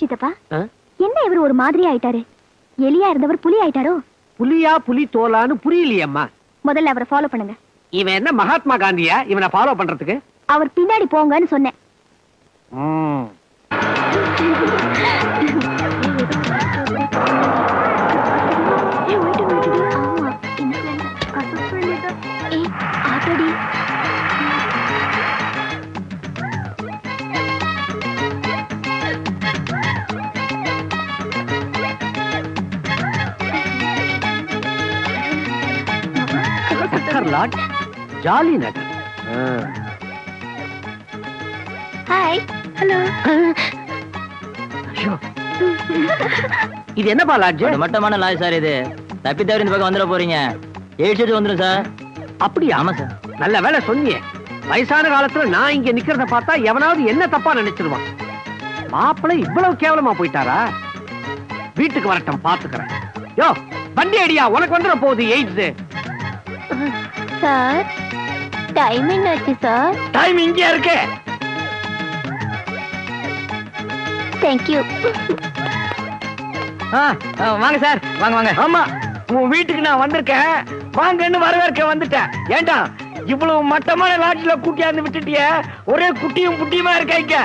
சித்தப்பா என்ன இவர் ஒரு மாதிரி ஆயிட்டாரு? எலியா இருந்தவர் புலி ஆயிட்டாரோ? புலியா புலி தோலான்னு புரியலையம்மா. முதல்ல அவரை ஃபாலோ பண்ணுங்க. இவன் என்ன மகாத்மா காந்தியா இவனை ஃபாலோ பண்றதுக்கு? அவர் பின்னாடி போங்கன்னு சொன்னேன். லாட் ஜாலி நகர். ஹாய். ஹலோ. இது என்னப்பா லாட்ஜ்? மட்டமான லாட்ஜ் சார். இது தப்பி தவிர இந்த பக்கம் வந்துட போறீங்க. 8 வந்துடும் சார். அப்படியா? ஆமா சார். நல்ல வேலை சொன்னியே. வயசான காலத்துல நான் இங்க நிக்கிறத பார்த்தா எவனாவது என்ன தப்பா நினைச்சிருவான். மாப்பிள்ளை இவ்வளவு கேவலமா போயிட்டாரா? வீட்டுக்கு வரட்டும் பாத்துக்கிறேன். யோ வண்டி அடியா, உனக்கு வந்துட போகுது எய்ட்ஸ். சார் டைம் என்னாச்சு சார்? டைம் இங்கே இருக்கு. தேங்க்யூ. வாங்க சார், வாங்க வாங்க. ஆமா, உன் வீட்டுக்கு நான் வந்திருக்கேன். வாங்கன்னு வரவேற்க வந்துட்டேன். ஏண்டா இவ்வளவு மட்டமான லாட்ஜ்ல கூட்டியாந்து விட்டுட்டிய? ஒரே குட்டியும் புட்டியுமா இருக்க.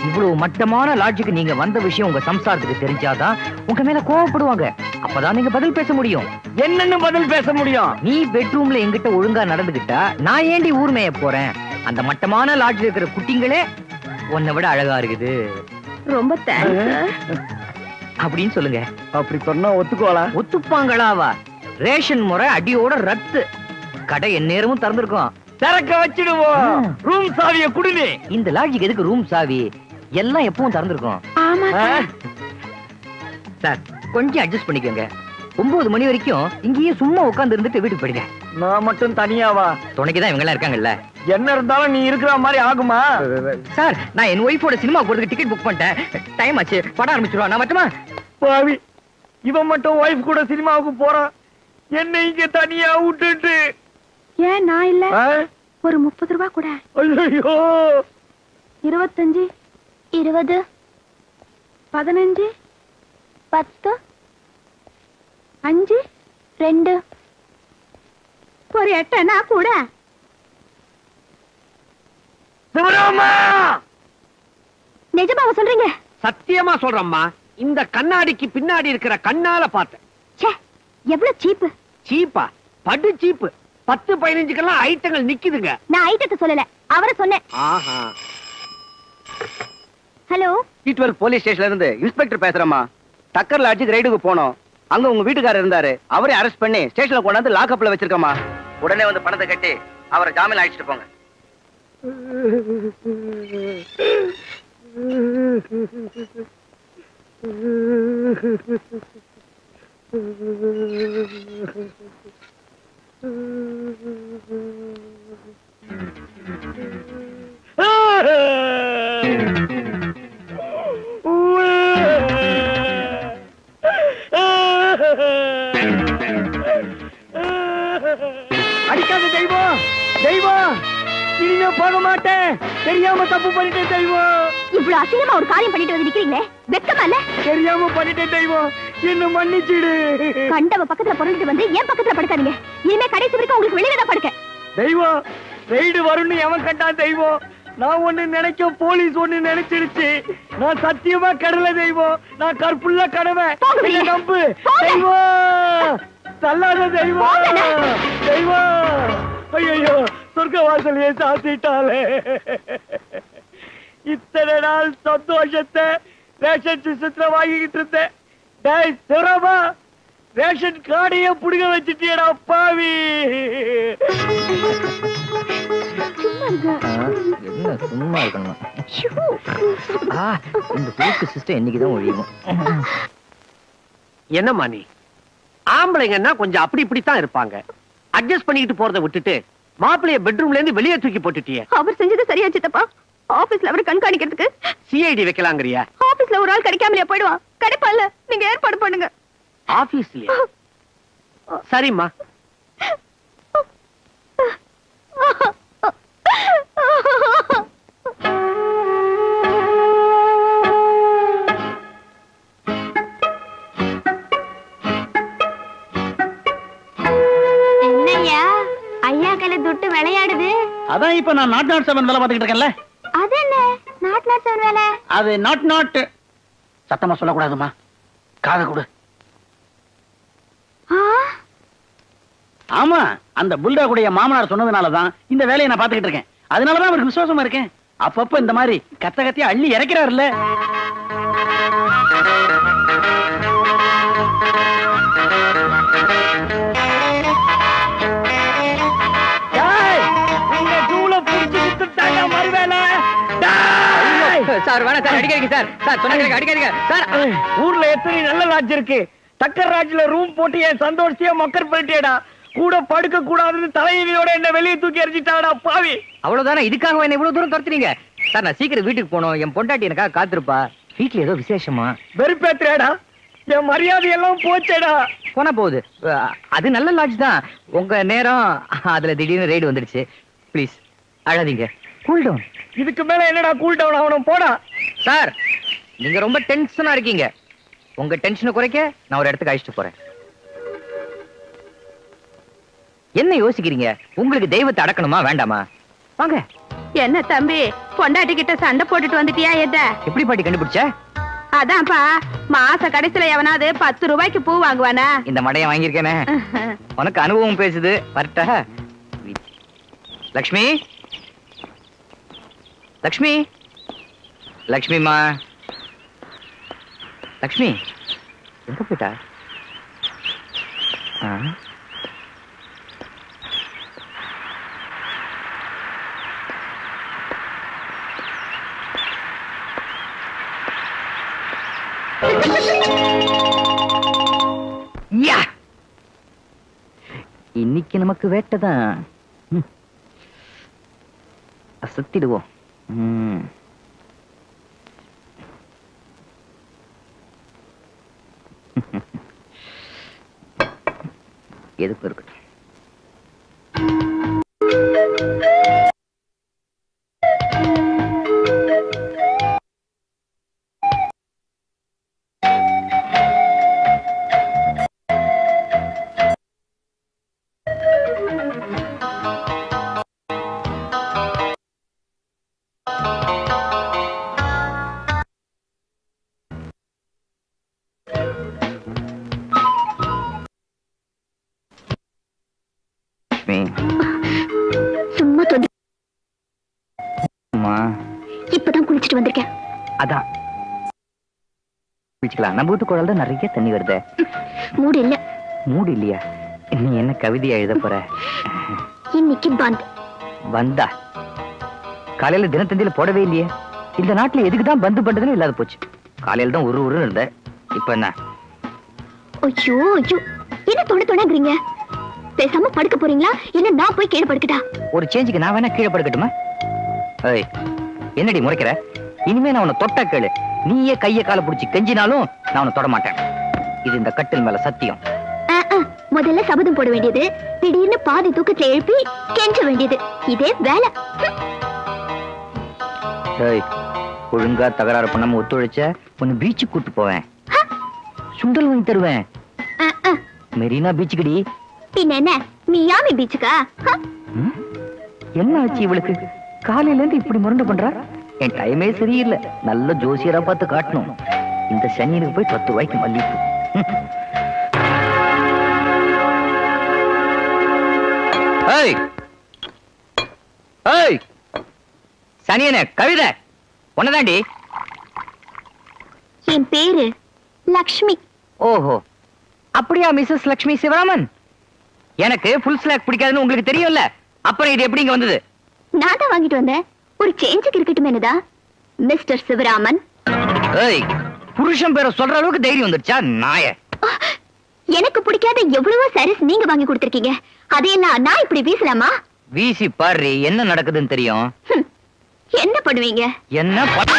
இவ்வளவு மட்டமான லாட்ஜுக்கு நீங்க வந்த விஷயம் உங்க சம்சாரத்துக்கு தெரிஞ்சாதான் உங்க மேல கோவப்படுவாங்க. அப்பதான் நீங்க பதில் பேச முடியும். என்னன்னு பதில் பேச முடியும்? நீ பெட்ரூம்ல எங்கிட்ட ஒழுங்கா நடந்துகிட்டா நான் ஏண்டி ஊர் மேய போறேன்? அந்த மட்டமான லாட்ஜ்ல இருக்கிற குட்டிங்களே உன்னை விட அழகா இருக்குது. ரொம்ப தேங்க்ஸ் அப்படின்னு சொல்லுங்க. அப்படி சொன்னா ஒத்துக்கோளா? ஒத்துப்பாங்களாவா? ரேஷன் முறை அடியோட ரத்து. கடை எந்நேரமும் திறந்திருக்கும். திறக்க வச்சிடுவோம். ரூம் சாவிய குடுனே. இந்த லாட்ஜுக்கு எதுக்கு ரூம் சாவி? எல்லாம் எப்பவும் திறந்திருக்கும். ஆமா சார் கொஞ்சம் அட்ஜஸ்ட் பண்ணிக்கோங்க. 9 மணி வரைக்கும் இங்கேயே சும்மா உட்கார்ந்து இருந்துட்டு வீட்டுக்கு போயிடுங்க. நான் மட்டும் தனியாவா? துணைக்குதான் இவங்க எல்லாம் இருக்காங்கல்ல. என்ன இருந்தாலும் நீ இருக்கிற மாதிரி ஆகுமா? சார் நான் என் ஒய்ஃபோட சினிமா போறதுக்கு டிக்கெட் புக் பண்ணிட்டேன். டைம் ஆச்சு, படம் ஆரம்பிச்சிருவா. நான் மட்டுமா? பாவி, இவன் மட்டும் ஒய்ஃப் கூட சினிமாவுக்கு போறான். என்ன இங்க தனியா விட்டுட்டு. ஏன் நான் இல்ல? ஒரு 30 ரூபாய் கூட. ஐயோ 25 20 15 10 5 2 ஒரு எட்டனா கூட. நிஜமாவா சொல்றீங்க? சத்தியமா சொல்றேம்மா, இந்த கண்ணாடிக்கு பின்னாடி இருக்கிற கண்ணால பார்த்தேன். எவ்வளவு சீப்பு. சீப்பா? படு சீப்பு. 10-15க்கெல்லாம் ஐட்டங்கள் நிக்குதுங்க. நான் ஐட்டத்தை சொல்லல, அவரை சொன்னேன். ஆஹா. ஹலோ, T12 போலீஸ் ஸ்டேஷன்ல இருந்து இன்ஸ்பெக்டர் பேசுறேம்மா. டக்கர் லாட்ஜுக்கு ரைடுக்கு போனோம். அங்க உங்க வீட்டுக்காரர் இருந்தாரு. அவரை அரெஸ்ட் பண்ணி ஸ்டேஷன்ல கொண்டாந்து லாக்அப்ல வச்சிருக்கோமா. உடனே வந்து பணத்தை கட்டி அவரை ஜாமீன் அழைச்சிட்டு போங்க. அடிக்காத தெய்வம், தெய்வம், இனிமே போக மாட்டேன். தெரியாம தப்பு பண்ணிட்டேன் தெய்வம். இவ்வளவு அசிங்கமா ஒரு காரியம் பண்ணிட்டு வந்து நிக்கிறீங்களே, வெக்கமா இல்ல? தெரியாம பண்ணிட்டேன் தெய்வம், என்ன மன்னிச்சிடு. கண்டவ பக்கத்துல புரண்டுட்டு வந்து என் பக்கத்துல படுக்காதீங்க. இனிமே கடைசி வரைக்கும் உங்களுக்கு வெளியில தான் படுக்க. தெய்வம், ரைடு வரும்னு எவன் கண்டான் தெய்வம்? நான் ஒண்ணு நினைக்க, போலீஸ் ஒண்ணு நினைச்சிருச்சு. நான் சத்தியமா கடல தெய்வம், நான் கற்புள்ள கடமை. நம்பு தெய்வம், தள்ளாத தெய்வம். தெய்வம், ஐயோ சொர்க்க வாசலையே சாத்திட்டாலே. இத்தனை நாள் சந்தோஷத்தை ரேஷன் சிஸ்டத்துல வாங்கிக்கிட்டு இருந்தேன். டேய் சிரமா, ரேஷன் கார்டையே புடுங்க வச்சுட்டியடா பாவி. என்ன சும்மா இருக்கணும். இந்த புழுக்கு சிஸ்டம் என்னைக்குதான் ஒழியும். என்னம்மா நீ? ஆம்பளைங்கன்னா கொஞ்சம் அப்படி இப்படித்தான் இருப்பாங்க. அட்ஜஸ்ட் பண்ணிக்கிட்டு போறதை விட்டுட்டு மாப்பிளைய பெட்ரூம்ல இருந்து வெளியே தூக்கி போட்டுட்டியே. அவர் செஞ்சது சரியா சித்தப்பா? ஆபீஸ்ல அவர் கண்காணிக்கிறதுக்கு சிஐடி வைக்கலாங்கறியா? ஆபீஸ்ல ஒரு ஆள் கிடைக்காமலே போயிடுவான். கிடைப்பால, நீங்க ஏற்பாடு பண்ணுங்க. ஆபீஸ்லயா? சரிம்மா. என்னையா ஐயா கையில துட்டு விளையாடுது? அதான் இப்ப நான் நாட் 7 வேலை பார்த்துக்கிட்டு இருக்கேன்ல. அது என்ன நாட் 7 வேலை? அது நாட் சத்தமா சொல்லக்கூடாதுமா. காதை கொடு. ஆமா, அந்த புல்டாகுடைய மாமனார் சொன்னதுனாலதான் இந்த வேலையை நான் பாத்துக்கிட்டு இருக்கேன். அதனாலதான் அவருக்கு விசுவாசமா இருக்கேன். அப்பப்ப இந்த மாதிரி கத்த கத்தியா அள்ளி இறக்கிறாருல்ல. சார் வேணா சார், அடிக்காதீங்க சார். சார் சொன்ன அடிக்காதீங்க சார். ஊர்ல எத்தனை நல்ல லாட்ஜ் இருக்கு. டக்கர் லாட்ஜ்ல ரூம் போட்டு என் சந்தோஷத்தையே மக்கர் பண்ணிட்டேடா. கூட படுக்க கூடாதுன்னு தலைவியோட என்ன வெளியே தூக்கி எறிஞ்சிட்டாடா பாவி. அவ்வளவுதானே? இதுக்காக என்ன இவ்வளவு தூரம் துரத்துறீங்க? சார் நான் சீக்கிரம் வீட்டுக்கு போகணும். என் பொண்டாட்டி எனக்காக காத்திருப்பா. வீட்டுல ஏதோ விசேஷமா? வெறுப்பேத்துறேடா, என் மரியாதை எல்லாம் போச்சேடா. போனா போகுது, அது நல்ல லாட்ஜ் தான். உங்க நேரம் அதுல திடீர்னு ரைடு வந்துடுச்சு. ப்ளீஸ் அழாதீங்க, கூல் டவுன். இதுக்கு மேல என்னடா கூல் டவுன் ஆகணும்? போடா. சார் நீங்க ரொம்ப டென்ஷனா இருக்கீங்க. உங்க டென்ஷனை குறைக்க நான் ஒரு இடத்துக்கு அழைச்சிட்டு போறேன். என்ன யோசிக்கிறீங்க? உங்களுக்கு தெய்வத்தை அடக்கணுமா வேண்டாமா? வாங்க. என்ன தம்பி, பொண்டாட்டி கிட்ட சண்டை போட்டுட்டு வந்துட்டியா? எத எப்படி பாட்டி கண்டுபிடிச்ச? அதான்ப்பா, மாச கடைசியில எவனாவது 10 ரூபாய்க்கு பூ வாங்குவானா? இந்த மடைய வாங்கியிருக்கேனே. உனக்கு அனுபவம் பேசுது. வரட்டா? லக்ஷ்மி, லக்ஷ்மி, லக்ஷ்மிமா, லக்ஷ்மி எங்க போயிட்டா? இன்னைக்கு நமக்கு வேட்டதான். அசத்திடுவோம். எதுக்கு இருக்கட்டும். லட்சுமி. சும்மா தொண்டு. அம்மா இப்பதான் குளிச்சிட்டு வந்திருக்கேன். அதான் குளிச்சுக்கலாம். நம்ம வீட்டு குழல் தான் நிறைய தண்ணி வருது. மூடு இல்ல. மூடு இல்லையா? நீ என்ன கவிதையா எழுத போற? இன்னைக்கு பந்த். வந்தா காலையில தினத்தந்தியில போடவே இல்லையே. இந்த நாட்டுல எதுக்குதான் பந்து பண்றதுன்னு இல்லாத போச்சு. காலையில தான் ஒரு இருந்த. இப்ப என்ன? ஐயோ ஐயோ, என்ன தொட தொடங்குறீங்க? பேசாம படுக்க போறீங்களா இல்ல நான் போய் கீழே படுக்கட்டா? ஒரு சேஞ்சுக்கு நான் வேணா கீழே படுக்கட்டுமா? ஏய், என்னடி முறைக்கிற? இனிமே நான் உன்னை தொட்டா கேளு. நீயே கைய கால புடிச்சு கெஞ்சினாலும் நான் உன்னை தொட மாட்டேன். இது இந்த கட்டில் மேல சத்தியம். முதல்ல சபதம் போட வேண்டியது, திடீர்னு பாதி தூக்கத்துல எழுப்பி கெஞ்ச வேண்டியது. இதே வேலை. ஏய், ஒழுங்கா தகராறு பண்ணாம ஒத்துழைச்ச உன்னை பீச்சுக்கு கூட்டு போவேன். சுண்டல் வாங்கி தருவேன். மெரினா பீச்சுக்குடி. பின்ன என்ன மியாமி பீச்சுக்கா? என்ன ஆச்சு இவளுக்கு? காலையில இருந்து இப்படி முரண்டு பண்றா? என் டைமே சரியில்லை. நல்ல ஜோசியரா பார்த்து காட்டணும். இந்த சனியனுக்கு போய் 10 ரூபாய்க்கு மல்லிப்பு. ஏய் ஏய், சனியனே கவிதை ஒன்னதாண்டி. என் பேரு லக்ஷ்மி. ஓஹோ, அப்படியா மிஸ்ஸஸ் லக்ஷ்மி சிவராமன்? எனக்கு ஃபுல் ஸ்லாக் பிடிக்காதுன்னு உங்களுக்கு தெரியும்ல. அப்புறம் இது எப்படி இங்க வந்தது? நான் தான் வாங்கிட்டு வந்தேன். ஒரு சேஞ்சுக்கு இருக்கட்டுமேனுதா மிஸ்டர் சிவராமன். ஏய், புருஷன் பேரை சொல்ற அளவுக்கு தைரியம் வந்துருச்சா நாய? எனக்கு பிடிக்காத எவ்வளவோ சாரீஸ் நீங்க வாங்கி கொடுத்திருக்கீங்க. அதையெல்லாம் நான் இப்படி வீசலாமா? வீசி பாரு, என்ன நடக்குதுன்னு தெரியும். என்ன பண்ணுவீங்க? என்ன பண்ண?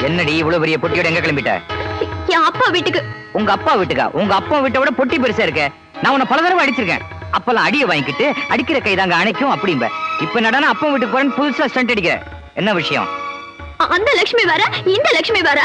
என்னடி இவ்வளவு பெரிய பொட்டியோட எங்க கிளம்பிட்ட? என் அப்பா வீட்டுக்கு. உங்க அப்பா வீட்டுக்கா? உங்க அப்பா வீட்டை விட பொட்டி பெருசா இருக்க. நான் உன்னை பல தடவை அடிச்சிருக்கேன். அப்பெல்லாம் அடியை வாங்கிக்கிட்டு அடிக்கிற கைதாங்க அணைக்கும் அப்படிம்ப. இப்ப நடனா அப்பா வீட்டுக்கு போறேன்னு புதுசா ஸ்டண்ட் அடிக்கிற. என்ன விஷயம்? அந்த லட்சுமி வேற இந்த லட்சுமி வேற.